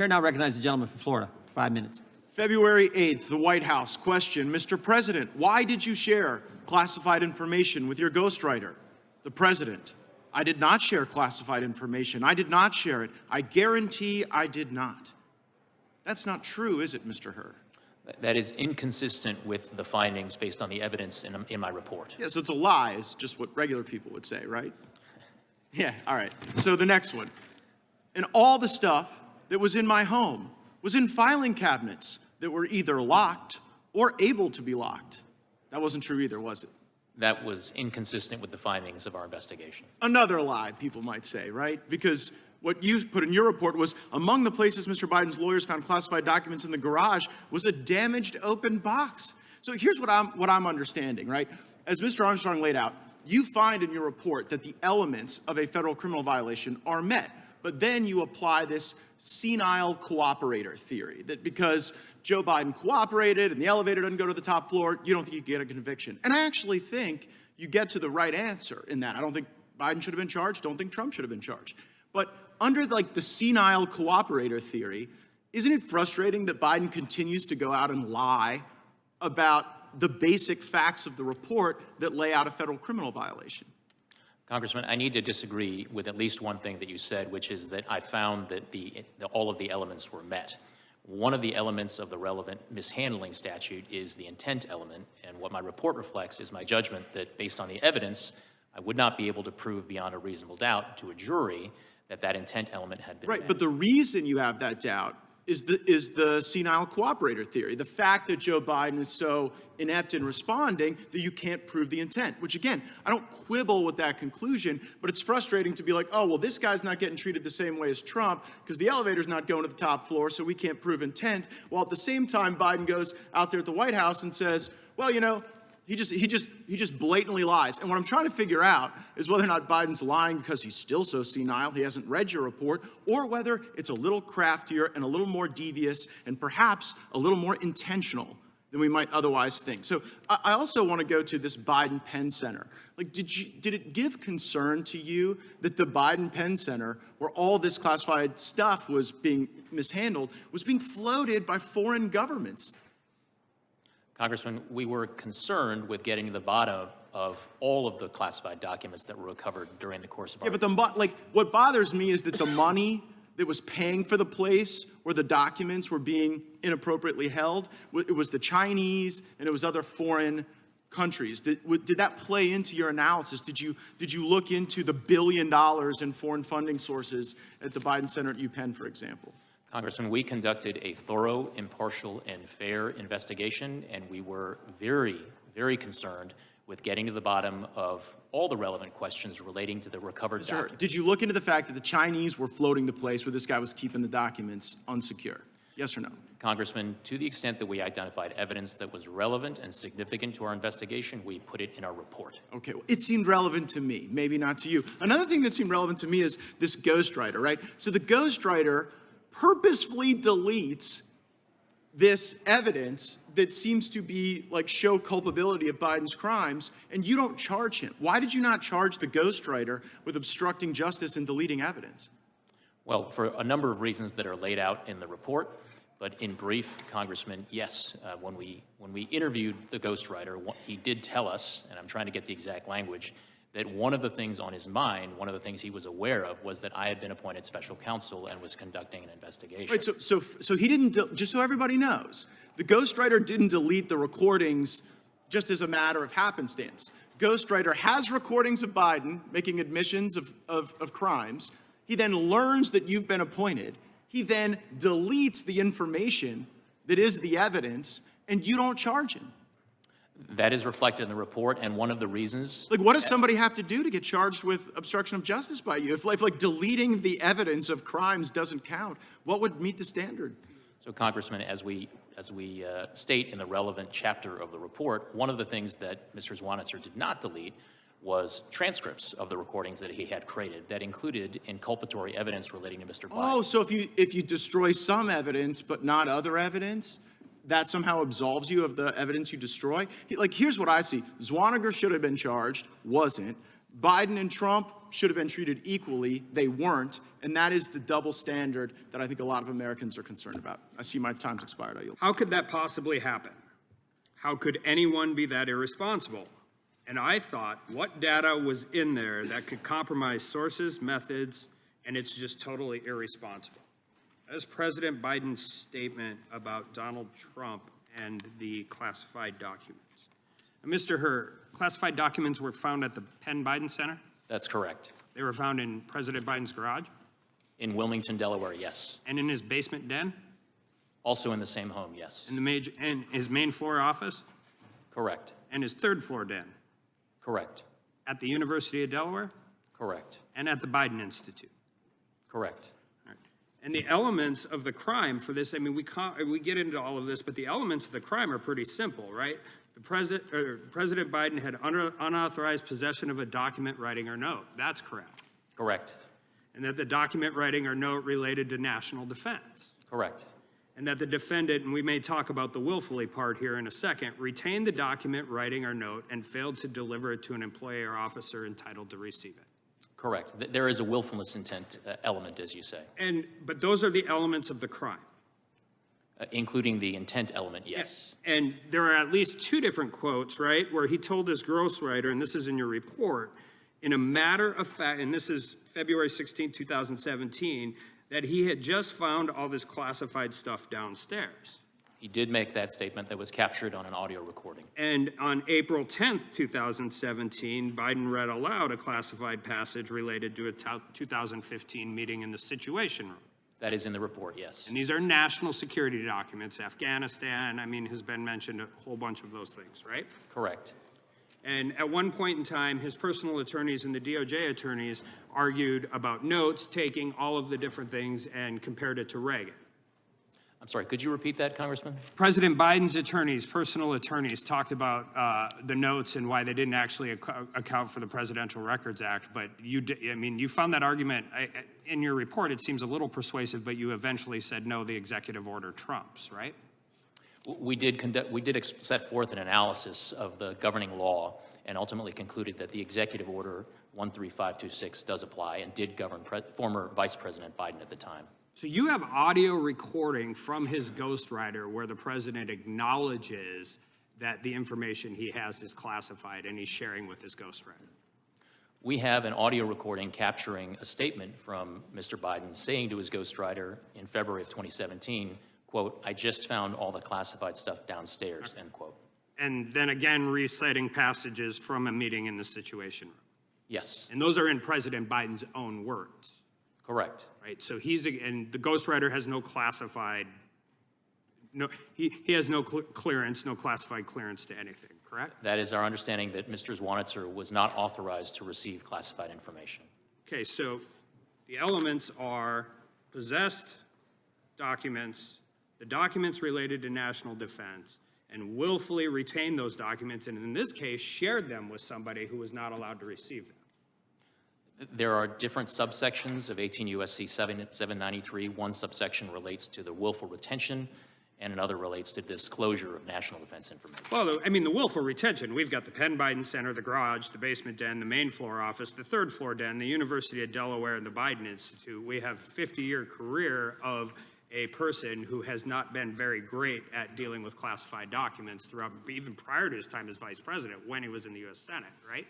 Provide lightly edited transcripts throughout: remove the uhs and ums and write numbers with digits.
Chair now recognizes the gentleman from Florida. 5 minutes. February 8th, the White House. Question, Mr. President, why did you share classified information with your ghostwriter? The President, I did not share classified information. I did not share it. I guarantee I did not. That's not true, is it, Mr. Hur? That is inconsistent with the findings based on the evidence in my report. Yeah, so it's a lie, is just what regular people would say, right? Yeah, all right. So the next one. And all the stuff that was in my home was in filing cabinets that were either locked or able to be locked. That wasn't true either, was it? That was inconsistent with the findings of our investigation. Another lie, people might say, right? Because what you put in your report was among the places Mr. Biden's lawyers found classified documents in the garage was a damaged open box. So here's what I'm understanding, right? As Mr. Armstrong laid out, you find in your report that the elements of a federal criminal violation are met. But then you apply this senile cooperator theory, that because Joe Biden cooperated and the elevator doesn't go to the top floor, you don't think you get a conviction. And I actually think you get to the right answer in that. I don't think Biden should have been charged. Don't think Trump should have been charged. But under the senile cooperator theory, isn't it frustrating that Biden continues to go out and lie about the basic facts of the report that lay out a federal criminal violation? Congressman, I need to disagree with at least one thing that you said, which is that I found that all of the elements were met. One of the elements of the relevant mishandling statute is the intent element, and what my report reflects is my judgment that based on the evidence, I would not be able to prove beyond a reasonable doubt to a jury that that intent element had been met. Right, but the reason you have that doubt is the senile cooperator theory. The fact that Joe Biden is so inept in responding that you can't prove the intent, which again, I don't quibble with that conclusion, but it's frustrating to be like, oh, well, this guy's not getting treated the same way as Trump because the elevator's not going to the top floor, so we can't prove intent. While at the same time, Biden goes out there at the White House and says, well, you know, he just blatantly lies. And what I'm trying to figure out is whether or not Biden's lying because he's still so senile, he hasn't read your report, or whether it's a little craftier and a little more devious and perhaps a little more intentional than we might otherwise think. So I also want to go to this Biden Penn Center. Like, did it give concern to you that the Biden Penn Center, where all this classified stuff was being mishandled, was being floated by foreign governments? Congressman, we were concerned with getting to the bottom of all of the classified documents that were recovered during the course of our— Yeah, but what bothers me is that the money that was paying for the place where the documents were being inappropriately held, it was the Chinese and it was other foreign countries. Did that play into your analysis? Did you look into the $1 billion in foreign funding sources at the Biden Center at UPenn, for example? Congressman, we conducted a thorough, impartial, and fair investigation, and we were very, very concerned with getting to the bottom of all the relevant questions relating to the recovered documents. Did you look into the fact that the Chinese were floating the place where this guy was keeping the documents unsecure? Yes or no? Congressman, to the extent that we identified evidence that was relevant and significant to our investigation, we put it in our report. Okay, well, it seemed relevant to me, maybe not to you. Another thing that seemed relevant to me is this ghostwriter, right? So the ghostwriter purposefully deletes this evidence that seems to be show culpability of Biden's crimes, and you don't charge him. Why did you not charge the ghostwriter with obstructing justice and deleting evidence? Well, for a number of reasons that are laid out in the report, but in brief, Congressman, yes, when we interviewed the ghostwriter, he did tell us, and I'm trying to get the exact language, that one of the things on his mind, one of the things he was aware of, was that I had been appointed special counsel and was conducting an investigation. Right, so he didn't, just so everybody knows, the ghostwriter didn't delete the recordings just as a matter of happenstance. Ghostwriter has recordings of Biden making admissions of crimes. He then learns that you've been appointed. He then deletes the information that is the evidence, and you don't charge him. That is reflected in the report, and one of the reasons— what does somebody have to do to get charged with obstruction of justice by you? If deleting the evidence of crimes doesn't count, what would meet the standard? So, Congressman, as we state in the relevant chapter of the report, one of the things that Mr. Zwanitzer did not delete was transcripts of the recordings that he had created that included inculpatory evidence relating to Mr. Biden. Oh, so if you destroy some evidence but not other evidence, that somehow absolves you of the evidence you destroy? Here's what I see. Zwanitzer should have been charged, wasn't. Biden and Trump should have been treated equally. They weren't. And that is the double standard that I think a lot of Americans are concerned about. I see my time's expired. I yield. How could that possibly happen? How could anyone be that irresponsible? And I thought, what data was in there that could compromise sources, methods, and it's just totally irresponsible? That is President Biden's statement about Donald Trump and the classified documents. Now, Mr. Hur, classified documents were found at the Penn Biden Center? That's correct. They were found in President Biden's garage? In Wilmington, Delaware, yes. And in his basement den? Also in the same home, yes. In his main floor office? Correct. And his third floor den? Correct. At the University of Delaware? Correct. And at the Biden Institute? Correct. All right. And the elements of the crime for this, I mean, we get into all of this, but the elements of the crime are pretty simple, right? President Biden had unauthorized possession of a document, writing, or note. That's correct. Correct. And that the document, writing, or note related to national defense. Correct. And that the defendant, and we may talk about the willfully part here in a second, retained the document, writing, or note and failed to deliver it to an employee or officer entitled to receive it. Correct. There is a willfulness intent element, as you say. But those are the elements of the crime. Including the intent element, yes. And there are at least two different quotes, right, where he told his ghostwriter, and this is in your report, in a matter of fact, and this is February 16, 2017, that he had just found all this classified stuff downstairs. He did make that statement that was captured on an audio recording. And on April 10th, 2017, Biden read aloud a classified passage related to a 2015 meeting in the Situation Room. That is in the report, yes. And these are national security documents, Afghanistan, I mean, has been mentioned a whole bunch of those things, right? Correct. And at one point in time, his personal attorneys and the DOJ attorneys argued about notes, taking all of the different things and compared it to Reagan. I'm sorry, could you repeat that, Congressman? President Biden's attorneys, personal attorneys, talked about the notes and why they didn't actually account for the Presidential Records Act. But you found that argument in your report. It seems a little persuasive, but you eventually said no, the executive order trumps, right? We did set forth an analysis of the governing law and ultimately concluded that the executive order 13526 does apply and did govern former Vice President Biden at the time. So you have audio recording from his ghostwriter where the president acknowledges that the information he has is classified and he's sharing with his ghostwriter. We have an audio recording capturing a statement from Mr. Biden saying to his ghostwriter in February of 2017, quote, "I just found all the classified stuff downstairs," end quote. And then again reciting passages from a meeting in the Situation Room. Yes. And those are in President Biden's own words. Correct. Right, so and the ghostwriter has no classified, he has no clearance, no classified clearance to anything, correct? That is our understanding, that Mr. Zwanitzer was not authorized to receive classified information. Okay, so the elements are possessed documents, the documents related to national defense, and willfully retained those documents, and in this case, shared them with somebody who was not allowed to receive them. There are different subsections of 18 U.S.C. 793. One subsection relates to the willful retention, and another relates to disclosure of national defense information. Well, I mean, the willful retention, we've got the Penn Biden Center, the garage, the basement den, the main floor office, the third floor den, the University of Delaware, and the Biden Institute. We have a 50-year career of a person who has not been very great at dealing with classified documents throughout, even prior to his time as vice president, when he was in the U.S. Senate, right?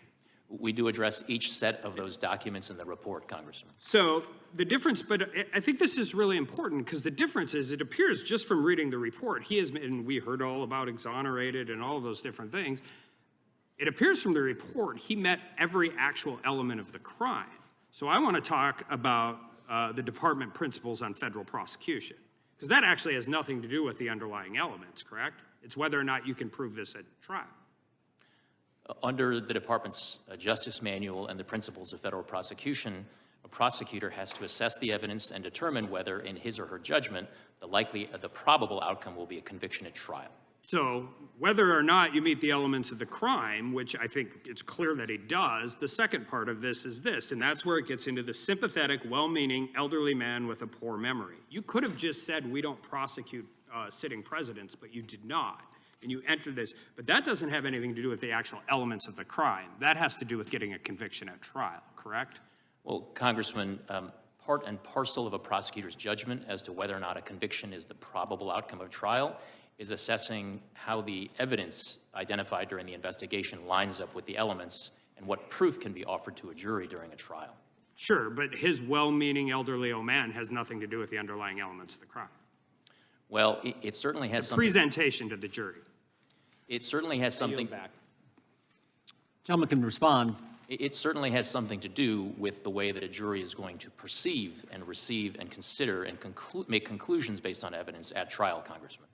We do address each set of those documents in the report, Congressman. So the difference, but I think this is really important because the difference is it appears just from reading the report, and we heard all about exonerated and all those different things. It appears from the report he met every actual element of the crime. So I want to talk about the department principles on federal prosecution, because that actually has nothing to do with the underlying elements, correct? It's whether or not you can prove this at trial. Under the Department's Justice Manual and the principles of federal prosecution, a prosecutor has to assess the evidence and determine whether, in his or her judgment, the probable outcome will be a conviction at trial. So whether or not you meet the elements of the crime, which I think it's clear that he does, the second part of this is this, and that's where it gets into the sympathetic, well-meaning elderly man with a poor memory. You could have just said we don't prosecute sitting presidents, but you did not. And you enter this, but that doesn't have anything to do with the actual elements of the crime. That has to do with getting a conviction at trial, correct? Well, Congressman, part and parcel of a prosecutor's judgment as to whether or not a conviction is the probable outcome of trial is assessing how the evidence identified during the investigation lines up with the elements and what proof can be offered to a jury during a trial. Sure, but his well-meaning elderly old man has nothing to do with the underlying elements of the crime. Well, it certainly has something. Presentation to the jury. It certainly has something. Gentleman can respond. It certainly has something to do with the way that a jury is going to perceive and receive and consider and make conclusions based on evidence at trial, Congressman.